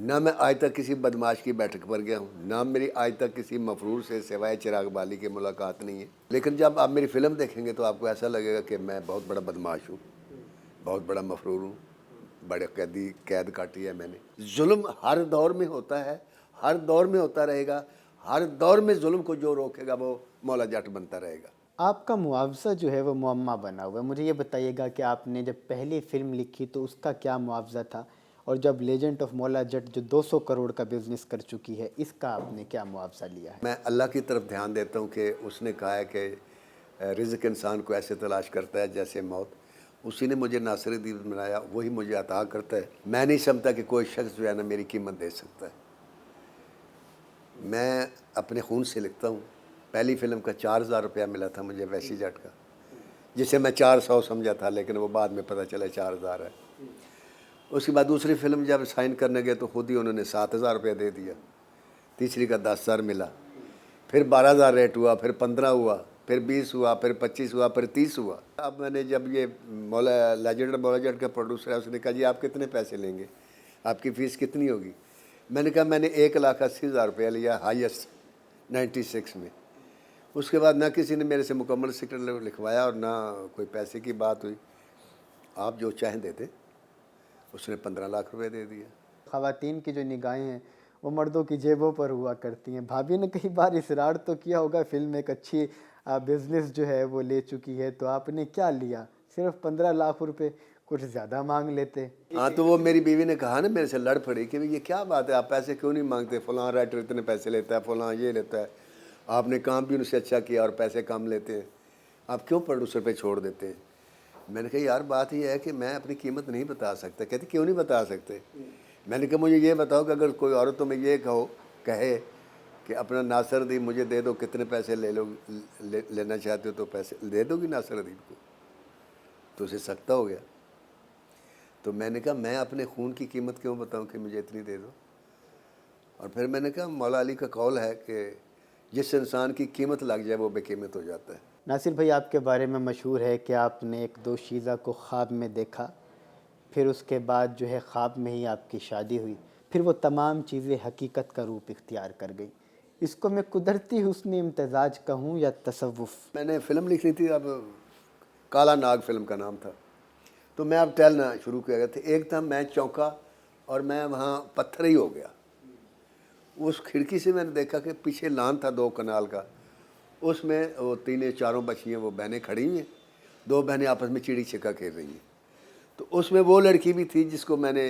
نہ میں آج تک کسی بدماش کی بیٹھک پر گیا ہوں، نہ میری آج تک کسی مفرور سے سوائے چراغ بالی کی ملاقات نہیں ہے، لیکن جب آپ میری فلم دیکھیں گے تو آپ کو ایسا لگے گا کہ میں بہت بڑا بدماش ہوں، بہت بڑا مفرور ہوں، بڑے قید کاٹی ہے میں نے۔ ظلم ہر دور میں ہوتا ہے، ہر دور میں ہوتا رہے گا، ہر دور میں ظلم کو جو روکے گا وہ مولا جٹ بنتا رہے گا۔ آپ کا معاوضہ جو ہے وہ معمہ بنا ہوا ہے، مجھے یہ بتائیے گا کہ آپ نے جب پہلی فلم لکھی تو اس کا کیا معاوضہ تھا، اور جب لیجنڈ آف مولا جٹ جو 200 کروڑ کا بزنس کر چکی ہے اس کا آپ نے کیا معاوضہ لیا ہے؟ میں اللہ کی طرف دھیان دیتا ہوں کہ اس نے کہا ہے کہ رزق انسان کو ایسے تلاش کرتا ہے جیسے موت، اسی نے مجھے ناصر الدین بنایا، وہی مجھے عطا کرتا ہے۔ میں نہیں سمجھتا کہ کوئی شخص جو ہے نا میری قیمت دے سکتا ہے۔ میں اپنے خون سے لکھتا ہوں۔ پہلی فلم کا 4,000 روپیہ ملا تھا مجھے ویشی جٹ کا، جسے میں 400 سمجھا تھا، لیکن وہ بعد میں پتہ چلا 4,000 ہے۔ اس کے بعد دوسری فلم جب سائن کرنے گئے تو خود ہی انہوں نے 7,000 روپیہ دے دیا، تیسری کا 10,000 ملا، پھر 12,000 ریٹ ہوا، پھر 15 ہوا، پھر 20 ہوا، پھر 25 ہوا، پھر 30 ہوا۔ اب میں نے جب یہ لیجنڈ مولا جٹ کا پروڈیوسر ہے، اس نے کہا جی آپ کتنے پیسے لیں گے، آپ کی فیس کتنی ہوگی؟ میں نے کہا میں نے 1,80,000 روپیہ لیا ہائیسٹ 96 میں۔ اس کے بعد نہ کسی نے میرے سے مکمل سکرپٹ لکھوایا اور نہ کوئی پیسے کی بات ہوئی، آپ جو چاہیں دیتے۔ اس نے 15 لاکھ روپے دے دیا۔ خواتین کی جو نگاہیں ہیں وہ مردوں کی جیبوں پر ہوا کرتی ہیں، بھابھی نے کئی بار اصرار تو کیا ہوگا، فلم ایک اچھی بزنس جو ہے وہ لے چکی ہے، تو آپ نے کیا لیا؟ صرف 15 لاکھ روپے، کچھ زیادہ مانگ لیتے۔ ہاں تو وہ میری بیوی نے کہا نا میرے سے لڑ پڑی کہ یہ کیا بات ہے، آپ پیسے کیوں نہیں مانگتے، فلاں رائٹر اتنے پیسے لیتا ہے، فلاں یہ لیتا ہے، آپ نے کام بھی ان سے اچھا کیا اور پیسے کم لیتے ہیں، آپ کیوں پروڈیوسر پہ چھوڑ دیتے ہیں؟ میں نے کہا یار بات یہ ہے کہ میں اپنی قیمت نہیں بتا سکتا۔ کہتے کیوں نہیں بتا سکتے؟ میں نے کہا مجھے یہ بتاؤ کہ اگر کوئی عورت تمہیں یہ کہے کہ اپنا ناصر الدین مجھے دے دو، کتنے پیسے لینا چاہتے ہو تو پیسے دے دو گی ناصر الدین کو، تو اسے سکتا ہو گیا۔ تو میں نے کہا میں اپنے خون کی قیمت کیوں بتاؤں کہ مجھے اتنی دے دو؟ اور پھر میں نے کہا مولا علی کا قول ہے کہ جس انسان کی قیمت لگ جائے وہ بے قیمت ہو جاتا ہے۔ ناصر بھائی، آپ کے بارے میں مشہور ہے کہ آپ نے ایک دوشیزہ کو خواب میں دیکھا، پھر اس کے بعد جو ہے خواب میں ہی آپ کی شادی ہوئی، پھر وہ تمام چیزیں حقیقت کا روپ اختیار کر گئی۔ اس کو میں قدرتی حسن امتزاج کہوں یا تصوف؟ میں نے فلم لکھنی تھی، اب کالا ناگ فلم کا نام تھا، تو میں اب ٹہلنا شروع کیا گیا تھا۔ ایک تھا میں چونکا اور میں وہاں پتھر ہی ہو گیا۔ اس کھڑکی سے میں نے دیکھا کہ پیچھے لان تھا 2 کنال کا، اس میں وہ 3-4 بچیاں وہ بہنیں کھڑی ہوئی ہیں، 2 بہنیں آپس میں چڑی چھکا کھیل رہی ہیں۔ تو اس میں وہ لڑکی بھی تھی جس کو میں نے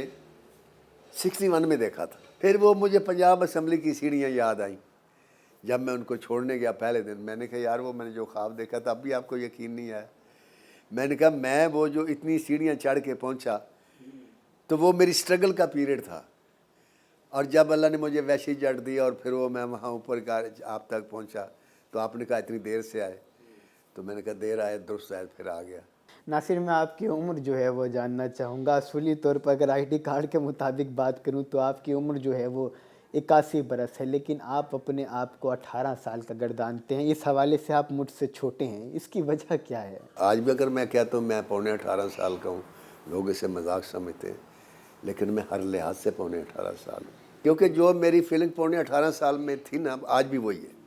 61 میں دیکھا تھا۔ پھر وہ مجھے پنجاب اسمبلی کی سیڑھیاں یاد آئیں۔ جب میں ان کو چھوڑنے گیا پہلے دن، میں نے کہا یار وہ میں نے جو خواب دیکھا تھا اب بھی آپ کو یقین نہیں آیا۔ میں نے کہا میں وہ جو اتنی سیڑھیاں چڑھ کے پہنچا تو وہ میری سٹرگل کا پیریڈ تھا، اور جب اللہ نے مجھے ویشی جٹ دی اور پھر وہ میں وہاں اوپر آپ تک پہنچا تو آپ نے کہا اتنی دیر سے آئے، تو میں نے کہا دیر آئے درست آئے، پھر آ گیا۔ ناصر، میں آپ کی عمر جو ہے وہ جاننا چاہوں گا۔ اصولی طور پر اگر آئی ڈی کارڈ کے مطابق بات کروں تو آپ کی عمر جو ہے وہ 81 برس ہے، لیکن آپ اپنے آپ کو 18 سال کا گردانتے ہیں، اس حوالے سے آپ مجھ سے چھوٹے ہیں، اس کی وجہ کیا ہے؟ آج بھی اگر میں کہتا ہوں میں 18.5 سال کا ہوں، لوگ اسے مذاق سمجھتے ہیں، لیکن میں ہر لحاظ سے 18.5 سال ہوں، کیونکہ جو میری فیلنگ 18.5 سال میں تھی نا آج بھی وہی ہے۔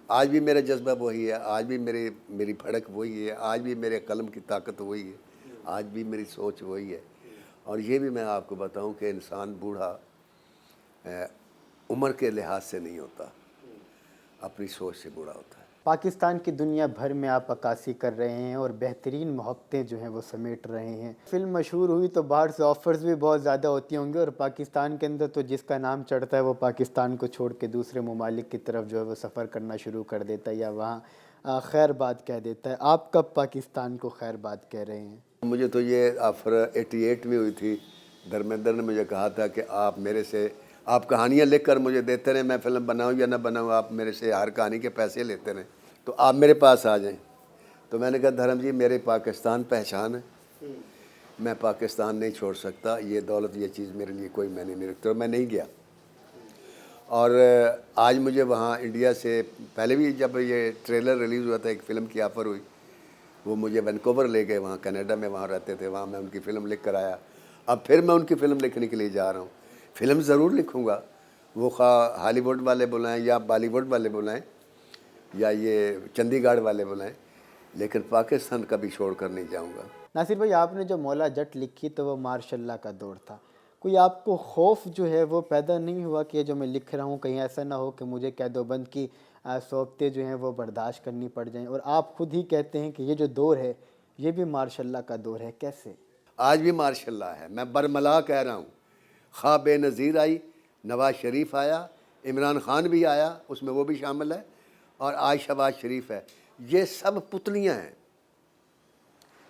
آج بھی میرا جذبہ وہی ہے، آج بھی میری پھڑک وہی ہے، آج بھی میرے قلم کی طاقت وہی ہے، آج بھی میری سوچ وہی ہے۔ اور یہ بھی میں آپ کو بتاؤں کہ انسان بوڑھا عمر کے لحاظ سے نہیں ہوتا، اپنی سوچ سے بوڑھا ہوتا ہے۔ پاکستان کی دنیا بھر میں آپ عکاسی کر رہے ہیں اور بہترین محبتیں جو ہیں وہ سمیٹ رہے ہیں۔ فلم مشہور ہوئی تو باہر سے آفرز بھی بہت زیادہ ہوتی ہوں گے، اور پاکستان کے اندر تو جس کا نام چڑھتا ہے وہ پاکستان کو چھوڑ کے دوسرے ممالک کی طرف جو ہے وہ سفر کرنا شروع کر دیتا ہے یا وہاں خیر بات کہہ دیتا ہے۔ آپ کب پاکستان کو خیر بات کہہ رہے ہیں؟ مجھے تو یہ آفر 88 میں ہوئی تھی، دھرمیندر نے مجھے کہا تھا کہ آپ میرے سے آپ کہانیاں لکھ کر مجھے دیتے رہیں، میں فلم بناؤں یا نہ بناؤں، آپ میرے سے ہر کہانی کے پیسے لیتے رہیں، تو آپ میرے پاس آ جائیں۔ تو میں نے کہا دھرم جی میرے پاکستان پہچان ہے، میں پاکستان نہیں چھوڑ سکتا، یہ دولت یہ چیز میرے لیے کوئی میں نہیں رکھتا، اور میں نہیں گیا۔ اور آج مجھے وہاں انڈیا سے پہلے بھی جب یہ ٹریلر ریلیز ہوا تھا ایک فلم کی آفر ہوئی، وہ مجھے وینکوور لے گئے، وہاں کینیڈا میں وہاں رہتے تھے، وہاں میں ان کی فلم لکھ کر آیا۔ اب پھر میں ان کی فلم لکھنے کے لیے جا رہا ہوں، فلم ضرور لکھوں گا، وہ خواہ ہالی ووڈ والے بلائیں یا بالی ووڈ والے بلائیں یا یہ چندی گڑھ والے بلائیں، لیکن پاکستان کبھی چھوڑ کر نہیں جاؤں گا۔ ناصر بھائی، آپ نے جو مولا جٹ لکھی تو وہ ماشاء اللہ کا دور تھا، کوئی آپ کو خوف جو ہے وہ پیدا نہیں ہوا کہ جو میں لکھ رہا ہوں کہیں ایسا نہ ہو کہ مجھے قید و بند کی صعوبتیں جو ہیں وہ برداشت کرنی پڑ جائیں؟ اور آپ خود ہی کہتے ہیں کہ یہ جو دور ہے یہ بھی ماشاء اللہ کا دور ہے، کیسے؟ آج بھی ماشاء اللہ ہے، میں برملا کہہ رہا ہوں۔ خواہ بے نظیر آئی، نواز شریف آیا، عمران خان بھی آیا، اس میں وہ بھی شامل ہے، اور آج شہباز شریف ہے، یہ سب پتلیاں ہیں،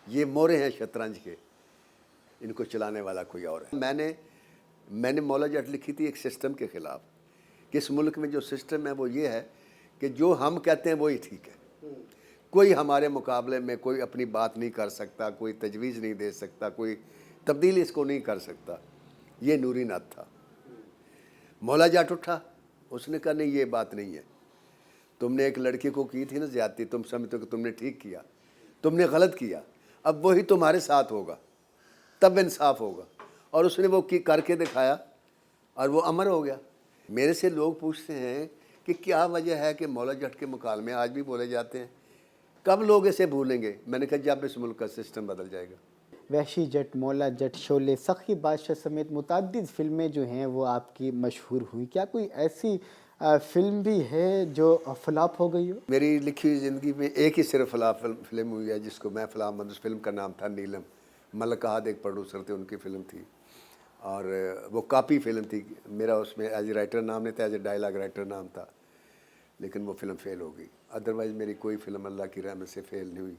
یہ مورے ہیں شطرنج کے، ان کو چلانے والا کوئی اور ہے۔ میں نے مولا جٹ لکھی تھی ایک سسٹم کے خلاف، کہ اس ملک میں جو سسٹم ہے وہ یہ ہے کہ جو ہم کہتے ہیں وہی ٹھیک ہے، کوئی ہمارے مقابلے میں کوئی اپنی بات نہیں کر سکتا، کوئی تجویز نہیں دے سکتا، کوئی تبدیلی اس کو نہیں کر سکتا۔ یہ نوری نعت تھا۔ مولا جٹ اٹھا، اس نے کہا نہیں یہ بات نہیں ہے، تم نے ایک لڑکی کو کی تھی نا زیادتی، تم سمجھتے ہو کہ تم نے ٹھیک کیا، تم نے غلط کیا، اب وہی تمہارے ساتھ ہوگا، تب انصاف ہوگا، اور اس نے وہ کر کے دکھایا اور وہ امر ہو گیا۔ میرے سے لوگ پوچھتے ہیں کہ کیا وجہ ہے کہ مولا جٹ کے مکالمے آج بھی بولے جاتے ہیں، کب لوگ اسے بھولیں گے؟ میں نے کہا جب اس ملک کا سسٹم بدل جائے گا۔ وحشی جٹ، مولا جٹ، شعلے، سخی بادشاہ سمیت متعدد فلمیں جو ہیں وہ آپ کی مشہور ہوئی، کیا کوئی ایسی فلم بھی ہے جو فلاپ ہو گئی ہو؟ میری لکھی ہوئی زندگی میں ایک ہی صرف فلم ہوئی ہے جس کو میں فلام بند، اس فلم کا نام تھا نیلم، ملک احد ایک پروڈیوسر تھے، ان کی فلم تھی، اور وہ کاپی فلم تھی، میرا اس میں ایز اے رائٹر نام نہیں تھا، ایز اے ڈائلاگ رائٹر نام تھا، لیکن وہ فلم فیل ہو گئی۔ ادروائز میری کوئی فلم اللہ کی رحمت سے فیل نہیں ہوئی۔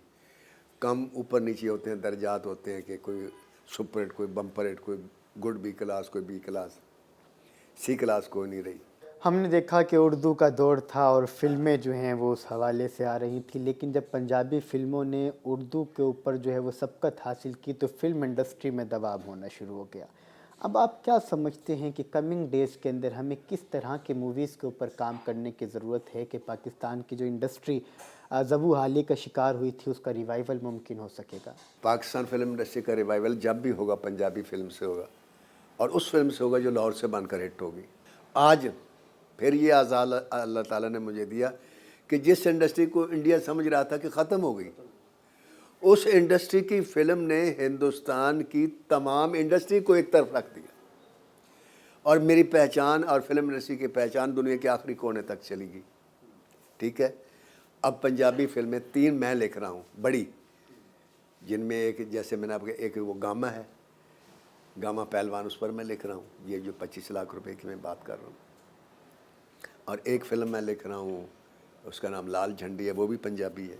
کم اوپر نیچے ہوتے ہیں، درجات ہوتے ہیں کہ کوئی سپر ہٹ، کوئی بمپر ہٹ، کوئی گڈ بی کلاس، کوئی بی کلاس، سی کلاس کوئی نہیں رہی۔ ہم نے دیکھا کہ اردو کا دور تھا اور فلمیں جو ہیں وہ اس حوالے سے آ رہی تھیں، لیکن جب پنجابی فلموں نے اردو کے اوپر جو ہے وہ سبقت حاصل کی تو فلم انڈسٹری میں دباؤ ہونا شروع ہو گیا۔ اب آپ کیا سمجھتے ہیں کہ کمنگ ڈیز کے اندر ہمیں کس طرح کے موویز کے اوپر کام کرنے کی ضرورت ہے کہ پاکستان کی جو انڈسٹری زبوں حالی کا شکار ہوئی تھی اس کا ریوائول ممکن ہو سکے گا؟ پاکستان فلم انڈسٹری کا ریوائول جب بھی ہوگا پنجابی فلم سے ہوگا، اور اس فلم سے ہوگا جو لاہور سے بن کر ہٹ ہوگی۔ آج پھر یہ آزاد اللہ تعالیٰ نے مجھے دیا کہ جس انڈسٹری کو انڈیا سمجھ رہا تھا کہ ختم ہو گئی، اس انڈسٹری کی فلم نے ہندوستان کی تمام انڈسٹری کو ایک طرف رکھ دیا، اور میری پہچان اور فلم انڈسٹری کی پہچان دنیا کے آخری کونے تک چلی گئی۔ ٹھیک ہے، اب پنجابی فلمیں 3 میں لکھ رہا ہوں بڑی، جن میں ایک جیسے میں نے آپ کو ایک وہ گاما ہے، گاما پہلوان، اس پر میں لکھ رہا ہوں، یہ جو 25 لاکھ روپے کی میں بات کر رہا ہوں، اور ایک فلم میں لکھ رہا ہوں اس کا نام لال جھنڈی ہے، وہ بھی پنجابی ہے۔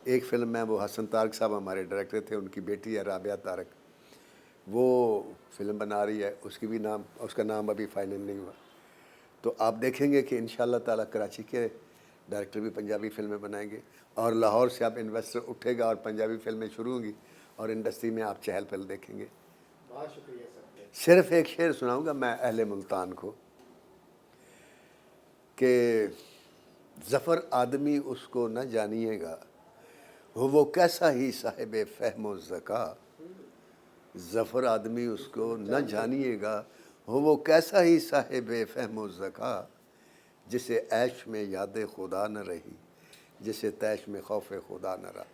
ایک فلم میں وہ حسن طارق صاحب ہمارے ڈائریکٹر تھے، ان کی بیٹی ہے رابعہ طارق، وہ فلم بنا رہی ہے، اس کی بھی نام، اس کا نام ابھی فائنل نہیں ہوا۔ تو آپ دیکھیں گے کہ انشاءاللہ تعالیٰ کراچی کے ڈائریکٹر بھی پنجابی فلمیں بنائیں گے، اور لاہور سے اب انویسٹر اٹھے گا اور پنجابی فلمیں شروع ہوں گی، اور انڈسٹری میں آپ چہل پہل دیکھیں گے۔ بہت شکریہ سر۔ صرف ایک شعر سناؤں گا میں اہل ملتان کو کہ ظفر آدمی اس کو نہ جانیے گا، ہو وہ کیسا ہی صاحب فہم و ذکا، ظفر آدمی اس کو نہ جانیے گا، ہو وہ کیسا ہی صاحب فہم و ذکا، جسے عیش میں یاد خدا نہ رہی، جسے تیش میں خوف خدا نہ رہا۔